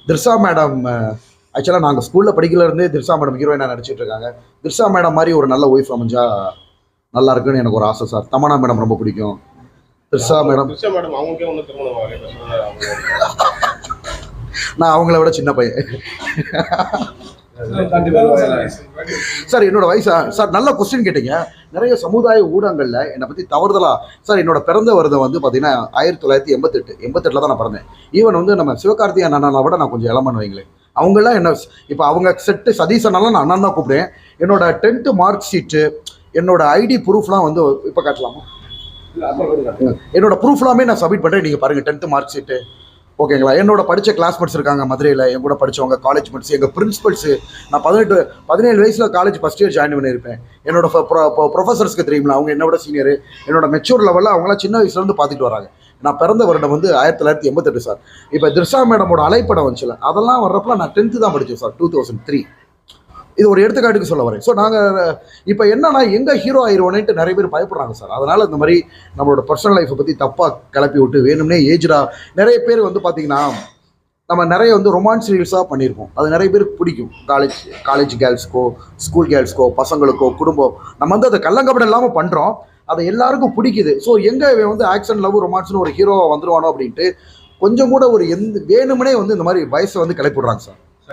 Trisha madam ஆக்சுவலாக நாங்கள் ஸ்கூலில் படிக்கலேருந்தே திர்ஷா மேடம் ஹீரோயினாக நடிச்சிட்டு இருக்காங்க. திர்ஷா மேடம் மாதிரி ஒரு நல்ல ஒய்ஃப் அமைஞ்சா நல்லா இருக்குன்னு எனக்கு ஒரு ஆசை சார். தமன்னா மேடம் ரொம்ப பிடிக்கும். திர்ஷா மேடம் அவங்களுக்கே ஒன்று திருமணம் நான் அவங்கள விட சின்ன பையன் சார். என்னோட வயசா சார்? நல்ல கொஸ்டின் கேட்டீங்க. நிறைய சமுதாய ஊடகங்களில் என்னை பற்றி தவறுதலா சார், என்னோட பிறந்த வருடம் வந்து பார்த்தீங்கன்னா 1988 தான் நான் பிறந்தேன். ஈவன் வந்து நம்ம சிவகார்த்திகேயன் அண்ணனை விட நான் கொஞ்சம் இளமன்னு வைங்களேன். அவங்களாம் என்ன இப்போ அவங்க செட்டு சதீசனாலும் நான் அண்ணன் தான் கூப்பிடுவேன். என்னோட 10th மார்க் ஷீட்டு, என்னோட ஐடி ப்ரூஃப்லாம் வந்து இப்போ காட்டலாமா? என்னோட ப்ரூஃப்லாமே நான் சப்மிட் பண்ணுறேன். நீங்கள் பாருங்கள் 10th மார்க் ஷீட்டு, ஓகேங்களா? என்னோட படித்த கிளாஸ்மேட்ஸ் இருக்காங்க மதுரையில், என் கூட படித்தவங்க காலேஜ் மேட்ஸ், எங்கள் பிரின்சிபல்ஸு. நான் 17 வயசில் காலேஜ் ஃபஸ்ட் இயர் ஜாயின் பண்ணியிருப்பேன். என்னோட ப்ரொஃபஸர்ஸ்க்கு தெரியுங்களா, அவங்க என்னோட சீனியர். என்னோட மெச்சூர் லெவலில் அவங்களாம் சின்ன வயசுலேருந்து பார்த்துட்டு வராங்க. நான் பிறந்த வருடம் வந்து 1988 சார். இப்போ திர்ஷா மேடமோட அலைப்படம் வந்துச்சுல, அதெல்லாம் வர்றப்பல நான் 10th தான் படித்தேன் சார், 2003. இது ஒரு எடுத்துக்காட்டுக்கு சொல்ல வரேன். ஸோ நாங்கள் இப்போ என்னன்னா எங்கே ஹீரோ ஆயிடுவோன்ட்டு நிறைய பேர் பயப்படுறாங்க சார். அதனால் இந்த மாதிரி நம்மளோட பர்சனல் லைஃப்பை பற்றி தப்பாக கிளப்பி விட்டு வேணும்னே ஏஜ்டா நிறைய பேர் வந்து பார்த்திங்கன்னா நம்ம நிறைய வந்து ரொமான்ஸ் ரீல்ஸாக பண்ணியிருக்கோம். அது நிறைய பேருக்கு பிடிக்கும். காலேஜ் கேர்ள்ஸ்க்கோ, ஸ்கூல் கேர்ள்ஸ்க்கோ, பசங்களுக்கோ, குடும்பம், நம்ம வந்து அதை கள்ளங்கப்படம் இல்லாமல் பண்ணுறோம். அதை எல்லாருக்கும் பிடிக்குது. ஸோ எங்கே வந்து ஆக்ஷன், லவ், ரொமான்ஸ்னு ஒரு ஹீரோவாக வந்துருவானோ அப்படின்ட்டு கொஞ்சம் கூட ஒரு வேணும்னே வந்து இந்த மாதிரி வயசை வந்து கிளப்பி விடுறாங்க சார்.